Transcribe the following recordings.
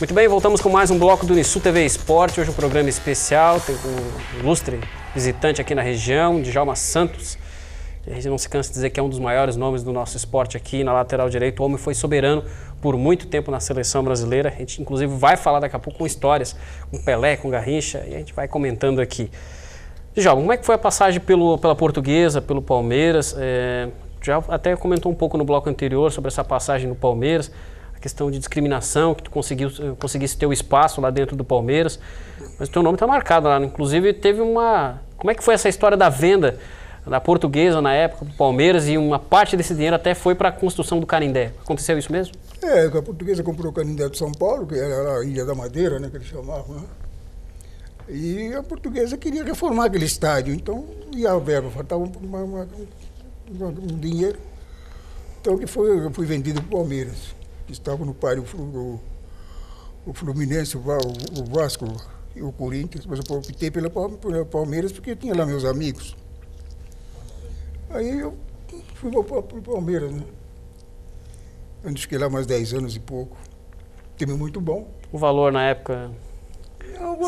Muito bem, voltamos com mais um bloco do Unisul TV Esporte. Hoje um programa especial, tem um ilustre visitante aqui na região, Djalma Santos. A gente não se cansa de dizer que é um dos maiores nomes do nosso esporte aqui na lateral direita. O homem foi soberano por muito tempo na seleção brasileira. A gente inclusive vai falar daqui a pouco com histórias, com Pelé, com Garrincha, e a gente vai comentando aqui. Djalma, como é que foi a passagem pela Portuguesa, pelo Palmeiras? Já até comentou um pouco no bloco anterior sobre essa passagem no Palmeiras, a questão de discriminação, que tu conseguisse ter o espaço lá dentro do Palmeiras, mas o teu nome está marcado lá, né? Inclusive teve uma... Como é que foi essa história da venda da Portuguesa na época do Palmeiras e uma parte desse dinheiro até foi para a construção do Canindé? Aconteceu isso mesmo? A Portuguesa comprou o Canindé de São Paulo, que era a Ilha da Madeira, né, que eles chamavam, né? E a Portuguesa queria reformar aquele estádio, então, e a verba, faltava um dinheiro. Então eu fui vendido para o Palmeiras. Estava no páreo o Fluminense, o Vasco e o Corinthians, mas eu optei pela Palmeiras porque eu tinha lá meus amigos. Aí eu fui para o Palmeiras, né? Eu fiquei lá mais 10 anos e pouco. Time muito bom. O valor na época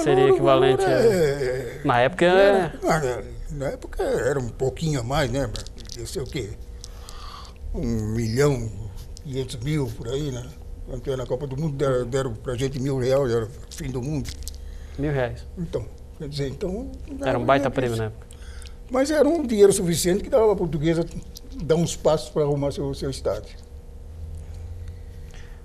seria equivalente a... Na época... Na época era um pouquinho a mais, né? Ia ser o quê? 1.500.000 por aí, né? Quando na Copa do Mundo deram pra gente R$1.000, era o fim do mundo. R$1.000. Então, quer dizer, era um baita prêmio na época. Mas era um dinheiro suficiente que dava a Portuguesa dar uns passos para arrumar seu estádio.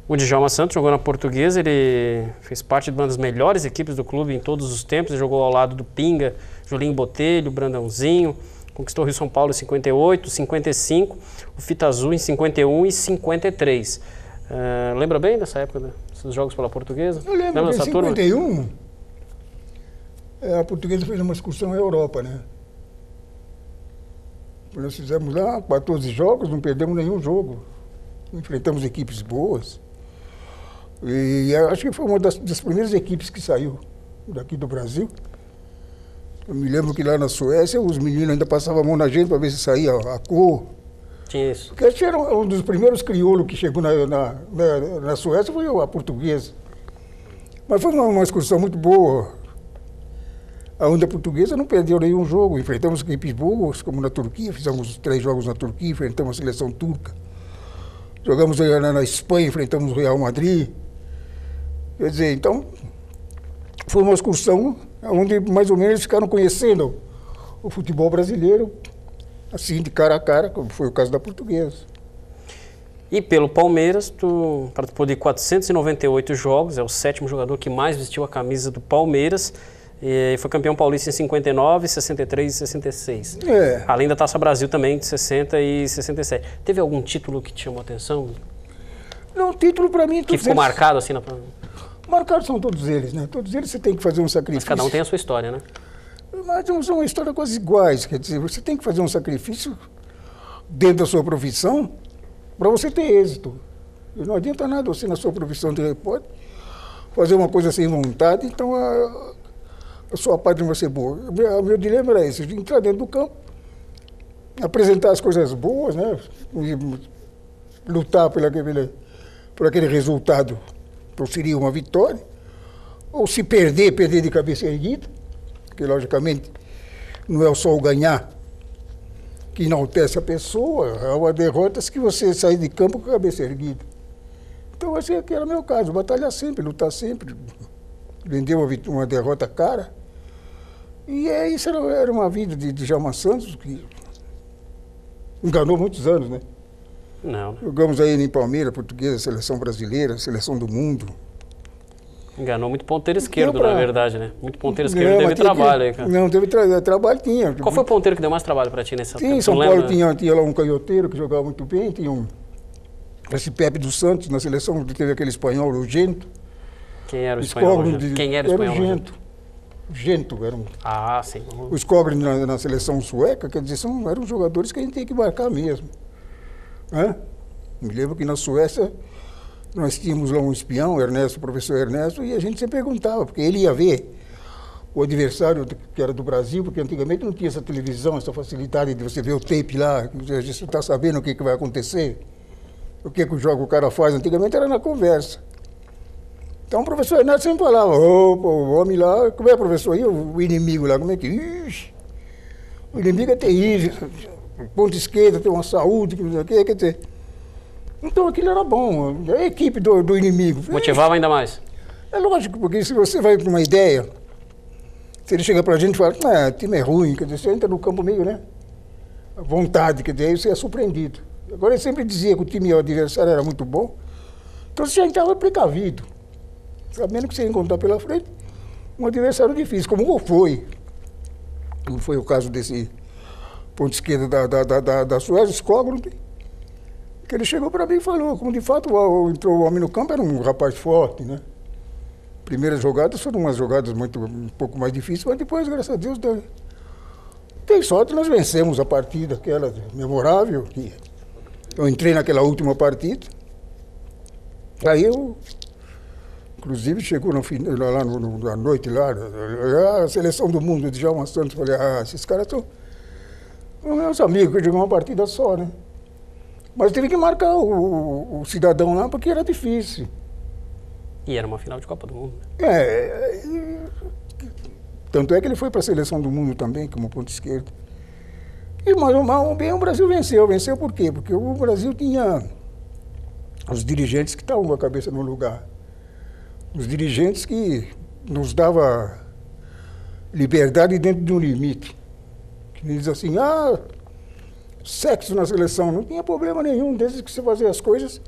O Djalma Santos jogou na Portuguesa, ele fez parte de uma das melhores equipes do clube em todos os tempos, ele jogou ao lado do Pinga, Julinho Botelho, Brandãozinho, conquistou o Rio São Paulo em 58, 55, o Fita Azul em 51 e 53. Lembra bem dessa época, desses jogos pela Portuguesa? Eu lembro, lembra em 51, a Portuguesa fez uma excursão à Europa, né? Nós fizemos lá 14 jogos, não perdemos nenhum jogo. Enfrentamos equipes boas. E acho que foi uma das primeiras equipes que saiu daqui do Brasil. Eu me lembro que lá na Suécia os meninos ainda passavam a mão na gente para ver se saía a cor. Tinha isso. Porque acho que era um dos primeiros crioulos que chegou na Suécia, foi a Portuguesa. Mas foi uma excursão muito boa. Onde a Portuguesa não perdeu nenhum jogo. Enfrentamos equipes boas, como na Turquia, fizemos 3 jogos na Turquia, enfrentamos a seleção turca. Jogamos na Espanha, enfrentamos o Real Madrid. Quer dizer, então, foi uma excursão onde mais ou menos eles ficaram conhecendo o futebol brasileiro, assim, de cara a cara, como foi o caso da Portuguesa. E pelo Palmeiras, tu participou de 498 jogos, é o 7º jogador que mais vestiu a camisa do Palmeiras. E foi campeão paulista em 59, 63 e 66. Além da Taça Brasil também, de 60 e 67. Teve algum título que te chamou a atenção? Não, título para mim... Que ficou marcado assim? Marcados são todos eles, né? Todos eles você tem que fazer um sacrifício. Mas cada um tem a sua história, né? Mas são uma história quase iguais. Quer dizer, você tem que fazer um sacrifício dentro da sua profissão para você ter êxito. E não adianta nada você, na sua profissão de repórter, fazer uma coisa sem vontade, então... A sua parte não vai ser boa. O meu dilema era esse, entrar dentro do campo, apresentar as coisas boas, né? E lutar por aquele resultado, que seria uma vitória, ou se perder de cabeça erguida, porque logicamente não é só o ganhar que enaltece a pessoa, é uma derrota que você sair de campo com a cabeça erguida. Então esse aqui era o meu caso, batalhar sempre, lutar sempre, vender uma derrota cara. E isso era uma vida de Djalma Santos que enganou muitos anos, né? Não. Jogamos aí em Palmeiras, Portuguesa, Seleção Brasileira, Seleção do Mundo. Enganou muito ponteiro esquerdo, na verdade, né? Muito ponteiro esquerdo teve trabalho aí, cara. Não, teve trabalho, tinha. Qual foi o ponteiro que deu mais trabalho pra ti nessa temporada? Em São Paulo tinha lá um canhoteiro que jogava muito bem, tinha esse Pepe dos Santos, na seleção teve aquele espanhol, o Gento. Quem era o espanhol? Quem era o espanhol? Era o Gento. Gento era um... Ah, sim. O Skogren na seleção sueca, quer dizer, eram jogadores que a gente tem que marcar mesmo. Me lembro que na Suécia nós tínhamos lá um espião, o professor Ernesto, e a gente sempre perguntava, porque ele ia ver o adversário que era do Brasil, porque antigamente não tinha essa televisão, essa facilidade de você ver o tape lá, a gente está sabendo o que vai acontecer, o que o cara faz. Antigamente era na conversa. Então o professor Renato sempre falava, opa, o homem lá, como é, professor? E o inimigo lá, como é que... Ixi, o inimigo é terrível, ponta esquerda, tem uma saúde, que não sei o quê, quer dizer... Então aquilo era bom, a equipe do inimigo. Motivava ainda mais. É lógico, porque se você vai para uma ideia, se ele chega para a gente e fala, o time é ruim, quer dizer, você entra no campo meio, né? À vontade, quer dizer, aí você é surpreendido. Agora ele sempre dizia que o time adversário era muito bom, então você já entrava precavido, sabendo que você ia encontrar pela frente um adversário difícil, como foi o caso desse ponto esquerda da Suécia, Skoglund, que ele chegou para mim e falou, como de fato entrou o homem no campo, era um rapaz forte, né? Primeiras jogadas foram umas jogadas um pouco mais difíceis, mas depois, graças a Deus, tem sorte, nós vencemos a partida, aquela memorável, que eu entrei naquela última partida, aí eu, inclusive, chegou no fim, lá na noite, lá, a seleção do mundo de Djalma Santos, falei, esses caras são meus amigos, que jogam uma partida só, né? Mas teve que marcar o cidadão lá, porque era difícil. E era uma final de Copa do Mundo. Tanto é que ele foi para a seleção do mundo também, como ponto esquerdo. E mas bem o Brasil venceu. Venceu por quê? Porque o Brasil tinha os dirigentes que estavam com a cabeça no lugar. Os dirigentes que nos davam liberdade dentro de um limite. Que diz assim, sexo na seleção, não tinha problema nenhum, desde que você fazia as coisas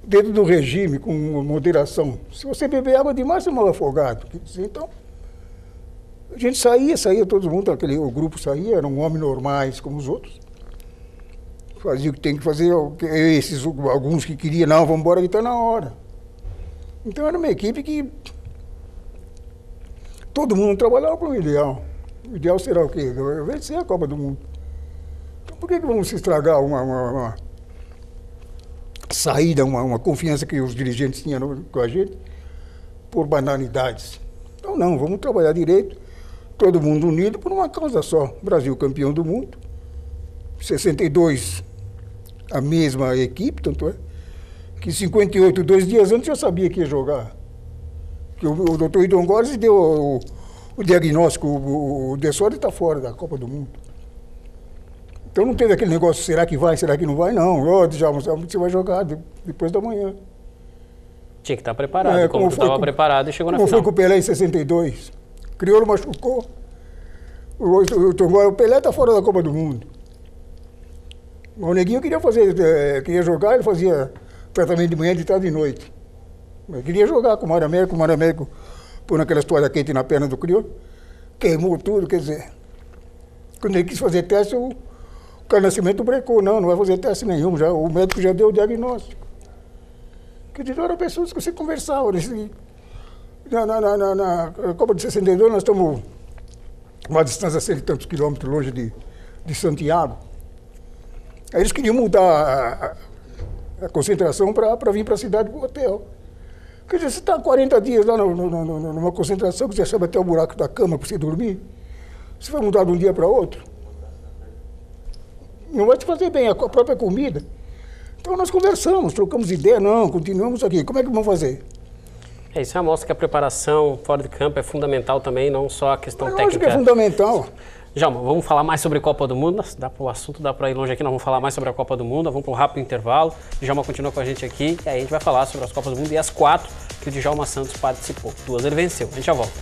dentro do regime, com moderação. Se você beber água demais, você morre afogado. Então, a gente saía todo mundo, o grupo saía, eram homens normais como os outros. Fazia o que tem que fazer, alguns que queriam, não, vamos embora que está na hora. Então era uma equipe que todo mundo trabalhava para o ideal. O ideal será o quê? Vencer a Copa do Mundo. Então por que vamos estragar uma saída, uma confiança que os dirigentes tinham com a gente por banalidades? Então não, vamos trabalhar direito, todo mundo unido por uma causa só. Brasil campeão do mundo, 62 a mesma equipe, tanto é que em 58, 2 dias antes, eu sabia que ia jogar. Que o doutor Idon Góes deu o diagnóstico, o Dessori está fora da Copa do Mundo. Então não teve aquele negócio, será que vai, será que não vai? Não, Djalma, você vai jogar depois da manhã. Tinha que estar preparado, como tu estava preparado e chegou na final. Como foi com o Pelé em 62. Crioulo machucou. O Pelé está fora da Copa do Mundo. O Neguinho queria jogar, ele fazia tratamento de manhã, de tarde e de noite. Ele queria jogar com o Mário Américo pôr naquela toalha quente na perna do Crioulo, queimou tudo, quer dizer. Quando ele quis fazer teste, o Carlos Nascimento brecou, não vai fazer teste nenhum, o médico já deu o diagnóstico. Quer dizer, eram pessoas que você conversava. Na Copa de 62, nós estamos uma distância de 100 e tantos quilômetros longe de Santiago. Aí eles queriam mudar a concentração para vir para a cidade, para o hotel. Quer dizer, você está 40 dias lá numa concentração, que você sabe até o buraco da cama para você dormir, você vai mudar de um dia para outro. Não vai te fazer bem a própria comida. Então nós conversamos, trocamos ideia, não, continuamos aqui. Como é que vamos fazer? Isso mostra que a preparação fora de campo é fundamental também, não só a questão técnica. Acho que é fundamental. Djalma, vamos falar mais sobre Copa do Mundo. O assunto dá para ir longe aqui, nós vamos falar mais sobre a Copa do Mundo. Vamos para um rápido intervalo. O Djalma continua com a gente aqui e aí a gente vai falar sobre as Copas do Mundo e as 4 que o Djalma Santos participou. 2 ele venceu. A gente já volta.